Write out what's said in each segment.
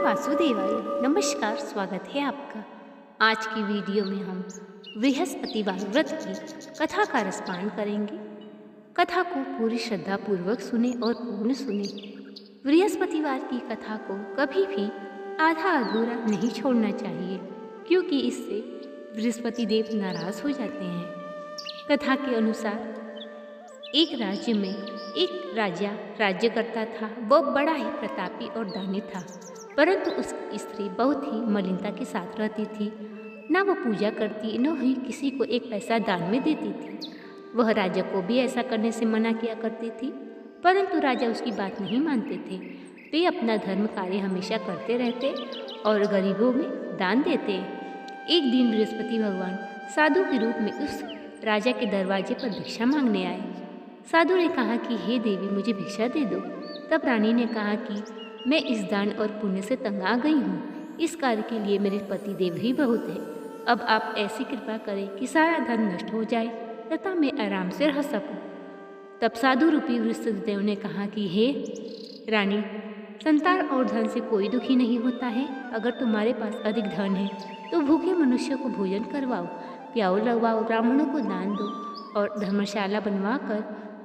वासुदेवाय। नमस्कार, स्वागत है आपका। आज की वीडियो में हम बृहस्पतिवार व्रत की कथा का रसपान करेंगे। कथा को पूरी श्रद्धा पूर्वक सुने और पूर्ण सुने। बृहस्पतिवार की कथा को कभी भी आधा अधूरा नहीं छोड़ना चाहिए, क्योंकि इससे बृहस्पति देव नाराज हो जाते हैं। कथा के अनुसार एक राज्य में एक राजा राज्य करता था। वह बड़ा ही प्रतापी और दानी था, परंतु उसकी स्त्री बहुत ही मलिनता के साथ रहती थी। ना वो पूजा करती, न ही किसी को एक पैसा दान में देती थी। वह राजा को भी ऐसा करने से मना किया करती थी, परंतु राजा उसकी बात नहीं मानते थे। वे अपना धर्म कार्य हमेशा करते रहते और गरीबों में दान देते। एक दिन बृहस्पति भगवान साधु के रूप में उस राजा के दरवाजे पर भिक्षा मांगने आए। साधु ने कहा कि हे देवी, मुझे भिक्षा दे दो। तब रानी ने कहा कि मैं इस दान और पुण्य से तंग आ गई हूँ। इस कार्य के लिए मेरे पति देव ही बहुत है। अब आप ऐसी कृपा करें कि सारा धन नष्ट हो जाए तथा मैं आराम से रह सकूं। तब साधु रूपी बृहस्पति देव ने कहा कि हे रानी, संतान और धन से कोई दुखी नहीं होता है। अगर तुम्हारे पास अधिक धन है तो भूखे मनुष्य को भोजन करवाओ, प्याऊ लगवाओ, ब्राह्मणों को दान दो और धर्मशाला बनवा कर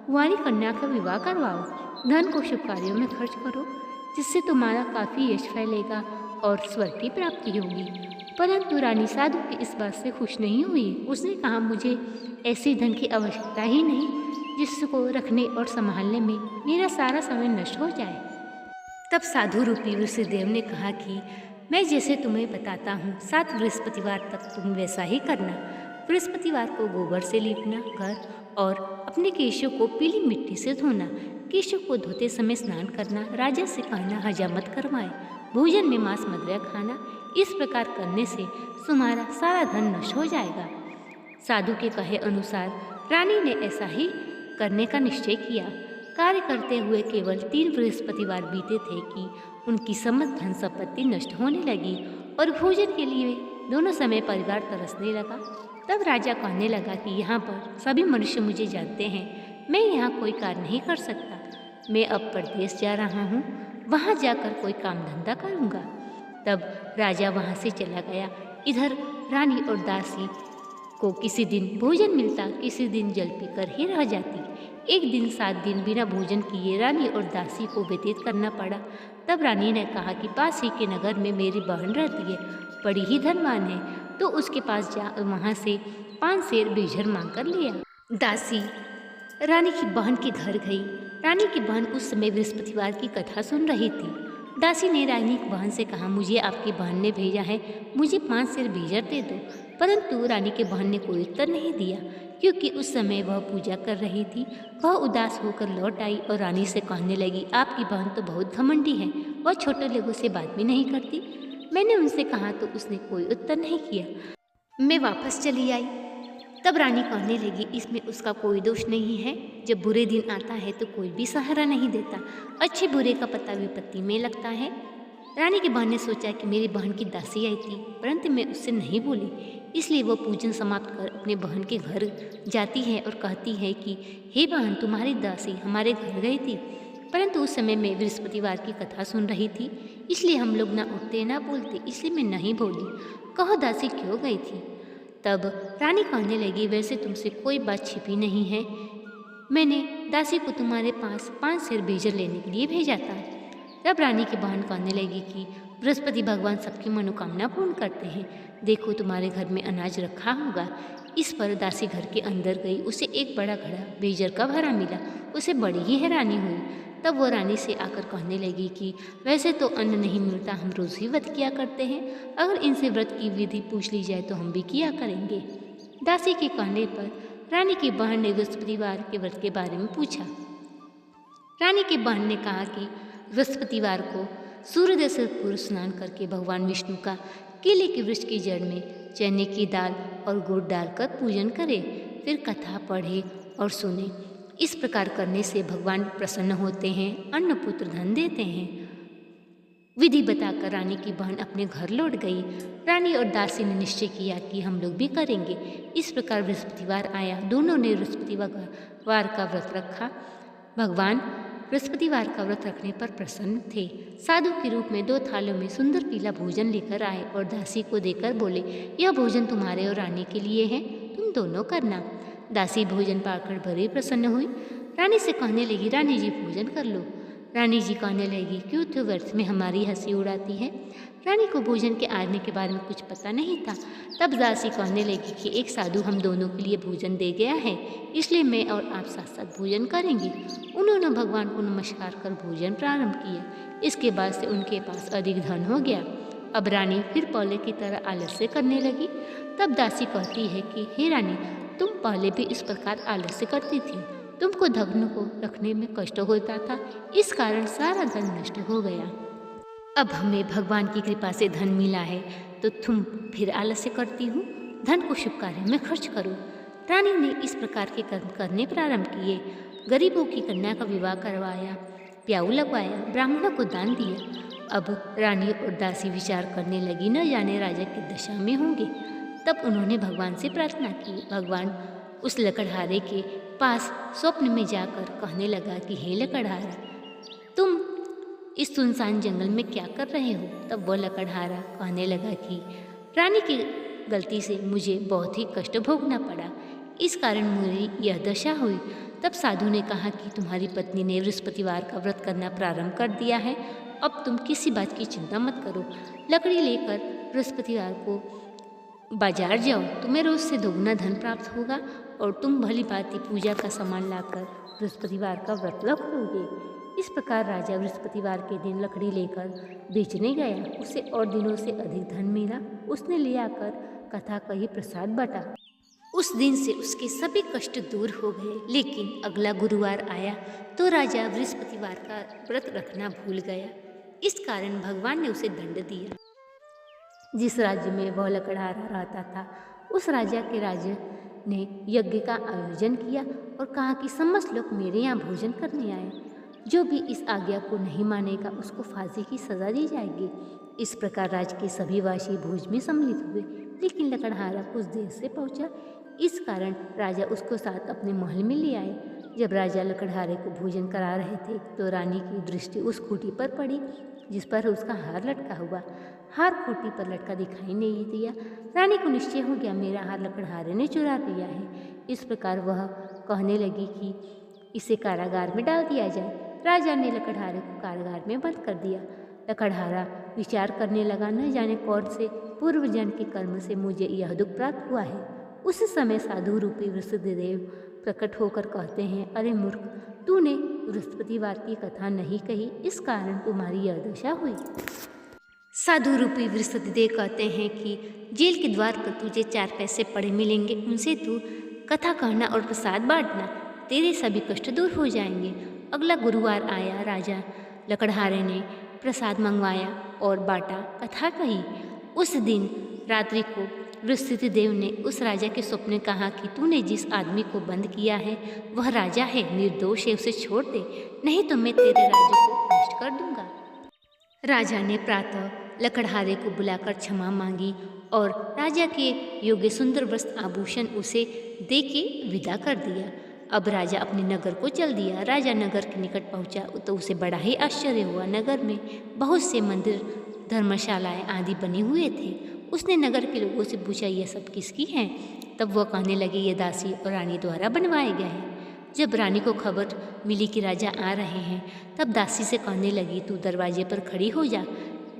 कुंवारी कन्या का विवाह करवाओ। धन को शुभ कार्यों में खर्च करो, जिससे तुम्हारा काफ़ी यश फैलेगा और स्वर्ग की प्राप्ति होगी। परंतु रानी साधु की इस बात से खुश नहीं हुई। उसने कहा, मुझे ऐसे धन की आवश्यकता ही नहीं जिसको रखने और संभालने में मेरा सारा समय नष्ट हो जाए। तब साधु रूपी ऋषिदेव ने कहा कि मैं जैसे तुम्हें बताता हूँ, 7 बृहस्पतिवार तक तुम वैसा ही करना। बृहस्पतिवार को गोबर से लीपना कर और अपने केशों को पीली मिट्टी से धोना। केशों को धोते समय स्नान करना। राजा से कहना हजामत करवाए। भोजन में मांस मदिरा खाना। इस प्रकार करने से तुम्हारा सारा धन नष्ट हो जाएगा। साधु के कहे अनुसार रानी ने ऐसा ही करने का निश्चय किया। कार्य करते हुए केवल 3 बृहस्पतिवार बीते थे कि उनकी समस्त धन संपत्ति नष्ट होने लगी और भोजन के लिए दोनों समय परिवार तरसने लगा। तब राजा कहने लगा कि यहाँ पर सभी मनुष्य मुझे जानते हैं, मैं यहाँ कोई कार्य नहीं कर सकता। मैं अब परदेश जा रहा हूँ, वहाँ जाकर कोई काम धंधा करूँगा। तब राजा वहाँ से चला गया। इधर रानी और दासी को किसी दिन भोजन मिलता, किसी दिन जल पीकर ही रह जाती। एक दिन 7 दिन बिना भोजन किए रानी और दासी को व्यतीत करना पड़ा। तब रानी ने कहा कि पास ही के नगर में मेरी बहन रहती है, बड़ी ही धनवान है, तो उसके पास जा वहाँ से 5 सेर बीजर मांग कर लिया। दासी रानी की बहन के घर गई। रानी की बहन उस समय बृहस्पतिवार की कथा सुन रही थी। दासी ने रानी की बहन से कहा, मुझे आपकी बहन ने भेजा है, मुझे 5 सेर बीजर दे दो। परंतु रानी की बहन ने कोई उत्तर नहीं दिया, क्योंकि उस समय वह पूजा कर रही थी। वह उदास होकर लौट आई और रानी से कहने लगी, आपकी बहन तो बहुत घमंडी है, वह छोटे लोगों से बात भी नहीं करती। मैंने उनसे कहा तो उसने कोई उत्तर नहीं किया। मैं वापस चली आई। तब रानी कहने लगी, इसमें उसका कोई दोष नहीं है। जब बुरे दिन आता है तो कोई भी सहारा नहीं देता। अच्छे बुरे का पता विपत्ति में लगता है। रानी की बहन ने सोचा कि मेरी बहन की दासी आई थी, परंतु मैं उससे नहीं बोली। इसलिए वह पूजन समाप्त कर अपने बहन के घर जाती है और कहती है कि हे बहन, तुम्हारी दासी हमारे घर गई थी, परंतु उस समय मैं बृहस्पतिवार की कथा सुन रही थी, इसलिए हम लोग ना उठते ना बोलते, इसलिए मैं नहीं बोली। कहो दासी क्यों गई थी? तब रानी कहने लगी, वैसे तुमसे कोई बात छिपी नहीं है। मैंने दासी को तुम्हारे पास 5 सेर बीजर लेने के लिए भेजा था। तब रानी की बहन कहने लगी कि बृहस्पति भगवान सबकी मनोकामना पूर्ण करते हैं। देखो, तुम्हारे घर में अनाज रखा होगा। इस पर दासी घर के अंदर गई। उसे एक बड़ा घड़ा बीजर का भरा मिला। उसे बड़ी ही हैरानी हुई। तब वो रानी से आकर कहने लगी कि वैसे तो अन्न नहीं मिलता, हम रोज़ ही व्रत किया करते हैं। अगर इनसे व्रत की विधि पूछ ली जाए तो हम भी किया करेंगे। दासी के कहने पर रानी की बहन ने बृहस्पतिवार के व्रत के बारे में पूछा। रानी की बहन ने कहा कि बृहस्पतिवार को सूर्योदय से पूर्व स्नान करके भगवान विष्णु का केले के वृक्ष की जड़ में चने की दाल और गुड़ डालकर पूजन करे, फिर कथा पढ़े और सुने। इस प्रकार करने से भगवान प्रसन्न होते हैं, अन्न पुत्र धन देते हैं। विधि बताकर रानी की बहन अपने घर लौट गई। रानी और दासी ने निश्चय किया कि हम लोग भी करेंगे। इस प्रकार बृहस्पतिवार आया। दोनों ने बृहस्पतिवार का व्रत रखा। भगवान बृहस्पतिवार का व्रत रखने पर प्रसन्न थे। साधु के रूप में 2 थालों में सुंदर पीला भोजन लेकर आए और दासी को देकर बोले, यह भोजन तुम्हारे और रानी के लिए है, तुम दोनों करना। दासी भोजन पाकर बड़ी प्रसन्न हुई। रानी से कहने लगी, रानी जी भोजन कर लो। रानी जी कहने लगी, क्यों तो व्यर्थ में हमारी हंसी उड़ाती है। रानी को भोजन के आने के बारे में कुछ पता नहीं था। तब दासी कहने लगी कि एक साधु हम दोनों के लिए भोजन दे गया है, इसलिए मैं और आप साथ साथ भोजन करेंगे। उन्होंने भगवान को नमस्कार कर भोजन प्रारंभ किया। इसके बाद से उनके पास अधिक धन हो गया। अब रानी फिर पहले की तरह आलस्य करने लगी। तब दासी कहती है कि हे रानी, तुम पहले भी इस प्रकार आलस्य करती थी। तुमको धन को रखने में कष्ट होता था, इस कारण सारा धन नष्ट हो गया। अब हमें भगवान की कृपा से धन मिला है, तो तुम फिर आलस्य करती हो। धन को शुभ कार्यों में खर्च करो। रानी ने इस प्रकार के कर्म करने प्रारंभ किए। गरीबों की कन्या का विवाह करवाया, प्याऊ लगवाया, ब्राह्मणों को दान दिया। अब रानी और दासी विचार करने लगी, न जाने राजा की दशा में होंगे। तब उन्होंने भगवान से प्रार्थना की। भगवान उस लकड़हारे के पास स्वप्न में जाकर कहने लगा कि हे लकड़हारा, तुम इस सुनसान जंगल में क्या कर रहे हो। तब वह लकड़हारा कहने लगा कि रानी की गलती से मुझे बहुत ही कष्ट भोगना पड़ा, इस कारण मेरी यह दशा हुई। तब साधु ने कहा कि तुम्हारी पत्नी ने बृहस्पतिवार का व्रत करना प्रारंभ कर दिया है, अब तुम किसी बात की चिंता मत करो। लकड़ी लेकर बृहस्पतिवार को बाजार जाओ, तुम्हें रोज से दोगुना धन प्राप्त होगा और तुम भली भांति पूजा का सामान लाकर बृहस्पतिवार का व्रत रख लोगे। इस प्रकार राजा बृहस्पतिवार के दिन लकड़ी लेकर बेचने गया। उसे और दिनों से अधिक धन मिला। उसने ले आकर कथा कही प्रसाद बांटा। उस दिन से उसके सभी कष्ट दूर हो गए। लेकिन अगला गुरुवार आया तो राजा बृहस्पतिवार का व्रत रखना भूल गया। इस कारण भगवान ने उसे दंड दिया। जिस राज्य में वह लकड़हारा रहता था, उस राजा के राजा ने यज्ञ का आयोजन किया और कहा कि समस्त लोग मेरे यहाँ भोजन करने आए। जो भी इस आज्ञा को नहीं मानेगा उसको फांसी की सजा दी जाएगी। इस प्रकार राज्य के सभी वासी भोज में सम्मिलित हुए, लेकिन लकड़हारा कुछ देर से पहुंचा। इस कारण राजा उसको साथ अपने महल में ले आए। जब राजा लकड़हारे को भोजन करा रहे थे तो रानी की दृष्टि उस खूंटी पर पड़ी जिस पर उसका हार लटका हुआ। हार खूंटी पर लटका दिखाई नहीं दिया। रानी को निश्चय हो गया, मेरा हार लकड़हारे ने चुरा लिया है। इस प्रकार वह कहने लगी कि इसे कारागार में डाल दिया जाए। राजा ने लकड़हारे को कारागार में बंद कर दिया। लकड़हारा विचार करने लगा, न जाने कौन से पूर्व जन्म के कर्म से मुझे यह दुख प्राप्त हुआ है। उस समय साधु रूपी वृषदेव प्रकट होकर कहते हैं, अरे मूर्ख, तूने बृहस्पतिवार की कथा नहीं कही, इस कारण तुम्हारी यह दशा हुई। साधु रूपी वृषदेव कहते हैं कि जेल के द्वार पर तुझे 4 पैसे पड़े मिलेंगे, उनसे तू कथा कहना और प्रसाद बांटना, तेरे सभी कष्ट दूर हो जाएंगे। अगला गुरुवार आया। राजा लकड़हारे ने प्रसाद मंगवाया और बांटा, कथा कही। उस दिन रात्रि को वृषदेव ने उस राजा के स्वप्न में कहा कि तूने जिस आदमी को बंद किया है वह राजा है, निर्दोष है, उसे छोड़ दे, नहीं तो मैं तेरे राज्य को नष्ट कर दूंगा। राजा ने प्रातः लकड़हारे को बुलाकर क्षमा मांगी और राजा के योग्य सुंदर वस्त्र आभूषण उसे दे के विदा कर दिया। अब राजा अपने नगर को चल दिया। राजा नगर के निकट पहुंचा तो उसे बड़ा ही आश्चर्य हुआ। नगर में बहुत से मंदिर, धर्मशालाएं आदि बने हुए थे। उसने नगर के लोगों से पूछा, यह सब किसकी हैं? तब वह कहने लगे, ये दासी और रानी द्वारा बनवाए गए हैं। जब रानी को खबर मिली कि राजा आ रहे हैं, तब दासी से कहने लगी, तू दरवाजे पर खड़ी हो जा,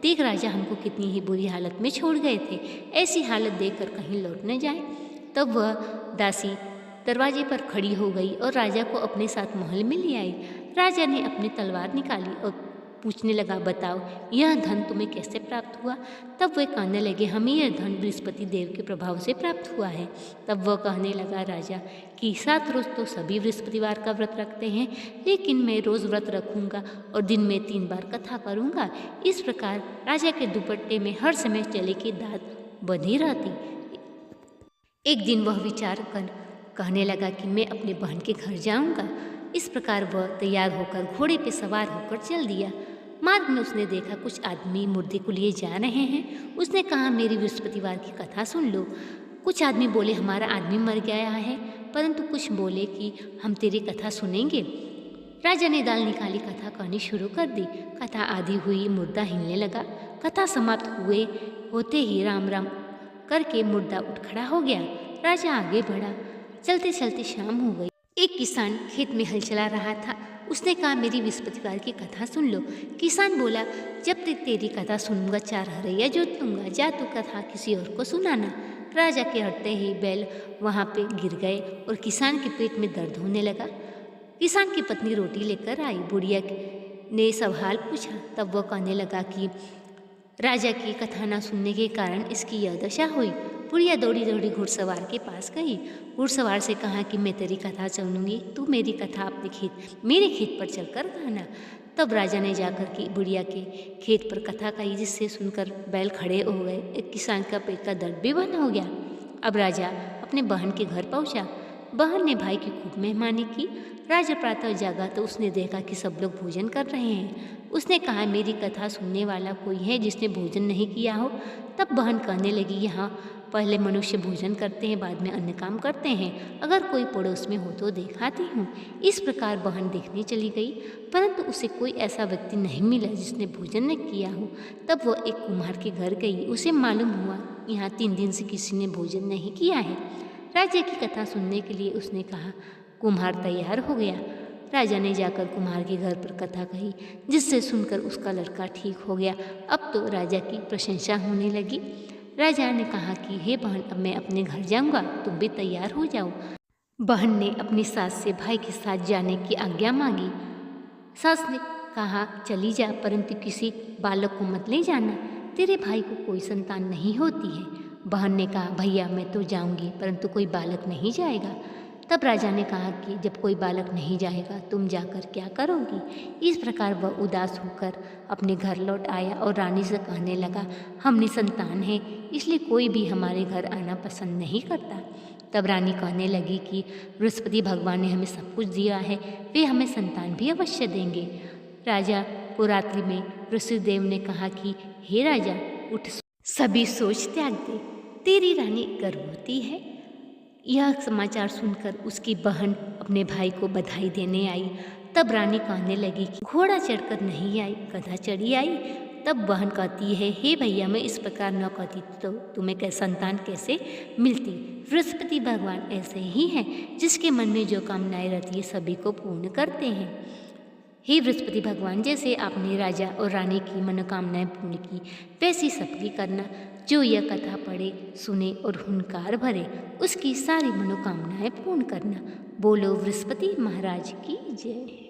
देख राजा हमको कितनी ही बुरी हालत में छोड़ गए थे, ऐसी हालत देखकर कहीं लौट न जाए। तब वह दासी दरवाजे पर खड़ी हो गई और राजा को अपने साथ महल में ले आई। राजा ने अपनी तलवार निकाली और पूछने लगा, बताओ यह धन तुम्हें कैसे प्राप्त हुआ? तब वे कहने लगे, हमें यह धन बृहस्पति देव के प्रभाव से प्राप्त हुआ है। तब वह कहने लगा, राजा कि 7 रोज तो सभी बृहस्पतिवार का व्रत रखते हैं, लेकिन मैं रोज़ व्रत रखूंगा और दिन में 3 बार कथा करूंगा। इस प्रकार राजा के दुपट्टे में हर समय चले की दात बंधी रहती। एक दिन वह विचार कर कहने लगा कि मैं अपने बहन के घर जाऊंगा। इस प्रकार वह तैयार होकर घोड़े पर सवार होकर चल दिया। मार्ग में उसने देखा कुछ आदमी मुर्दे को लिए जा रहे हैं। उसने कहा, मेरी बृहस्पतिवार की कथा सुन लो। कुछ आदमी बोले, हमारा आदमी मर गया है, परंतु कुछ बोले कि हम तेरी कथा सुनेंगे। राजा ने दाल निकाली, कथा कहनी शुरू कर दी। कथा आधी हुई, मुर्दा हिलने लगा। कथा समाप्त हुए होते ही राम राम करके मुर्दा उठ खड़ा हो गया। राजा आगे बढ़ा। चलते चलते शाम हो गई। एक किसान खेत में हल चला रहा था। उसने कहा, मेरी बृहस्पतिवार की कथा सुन लो। किसान बोला, जब तक तेरी कथा सुनूंगा 4 हरैया जोत लूंगा, जा तू कथा किसी और को सुनाना। राजा के हटते ही बैल वहाँ पे गिर गए और किसान के पेट में दर्द होने लगा। किसान की पत्नी रोटी लेकर आई। बुढ़िया ने सवाल पूछा। तब वह कहने लगा कि राजा की कथा न सुनने के कारण इसकी यह दशा हुई। बुढ़िया दौड़ी दौड़ी घुड़सवार के पास गई। घुड़सवार से कहा कि मैं तेरी कथा सुनूंगी, तू मेरी कथा मेरे खेत पर चलकर कहना। तब राजा ने जाकर के बुढ़िया के खेत पर कथा कही, जिससे सुनकर बैल खड़े हो गए। एक किसान का पेट का दर्द भी बंद हो गया। अब राजा अपने बहन के घर पहुंचा। बहन ने भाई की खूब मेहमानी की। राजा प्रातः जागा तो उसने देखा कि सब लोग भोजन कर रहे हैं। उसने कहा, मेरी कथा सुनने वाला कोई है जिसने भोजन नहीं किया हो? तब बहन कहने लगी, यहाँ पहले मनुष्य भोजन करते हैं, बाद में अन्य काम करते हैं। अगर कोई पड़ोस में हो तो दिखाती हूँ। इस प्रकार बहन देखने चली गई, परंतु उसे कोई ऐसा व्यक्ति नहीं मिला जिसने भोजन न किया हो। तब वह एक कुम्हार के घर गई। उसे मालूम हुआ यहाँ 3 दिन से किसी ने भोजन नहीं किया है। राजा की कथा सुनने के लिए उसने कहा। कुम्हार तैयार हो गया। राजा ने जाकर कुम्हार के घर पर कथा कही, जिससे सुनकर उसका लड़का ठीक हो गया। अब तो राजा की प्रशंसा होने लगी। राजा ने कहा कि हे बहन, अब मैं अपने घर जाऊंगा, तुम भी तैयार हो जाओ। बहन ने अपनी सास से भाई के साथ जाने की आज्ञा मांगी। सास ने कहा, चली जा, परंतु किसी बालक को मत ले जाना, तेरे भाई को कोई संतान नहीं होती है। बहन ने कहा, भैया मैं तो जाऊंगी, परंतु कोई बालक नहीं जाएगा। तब राजा ने कहा कि जब कोई बालक नहीं जाएगा, तुम जाकर क्या करोगी? इस प्रकार वह उदास होकर अपने घर लौट आया और रानी से कहने लगा, हम निसंतान हैं, इसलिए कोई भी हमारे घर आना पसंद नहीं करता। तब रानी कहने लगी कि बृहस्पति भगवान ने हमें सब कुछ दिया है, वे हमें संतान भी अवश्य देंगे। राजा को रात्रि में ऋषिदेव ने कहा कि हे राजा, उठ, सभी सोच त्याग दे, तेरी रानी गर्भवती है। यह समाचार सुनकर उसकी बहन अपने भाई को बधाई देने आई। तब रानी कहने लगी कि घोड़ा चढ़कर नहीं आई, गधा चढ़ी आई। तब बहन कहती है, हे भैया, मैं इस प्रकार न कहती तो तुम्हें संतान कैसे मिलती? बृहस्पति भगवान ऐसे ही हैं, जिसके मन में जो कामनाएं रहती है सभी को पूर्ण करते हैं। हे बृहस्पति भगवान, जैसे आपने राजा और रानी की मनोकामनाएं पूर्ण की, वैसी सबकी करना। जो यह कथा पढ़े, सुने और हुंकार भरे, उसकी सारी मनोकामनाएं पूर्ण करना। बोलो बृहस्पति महाराज की जय।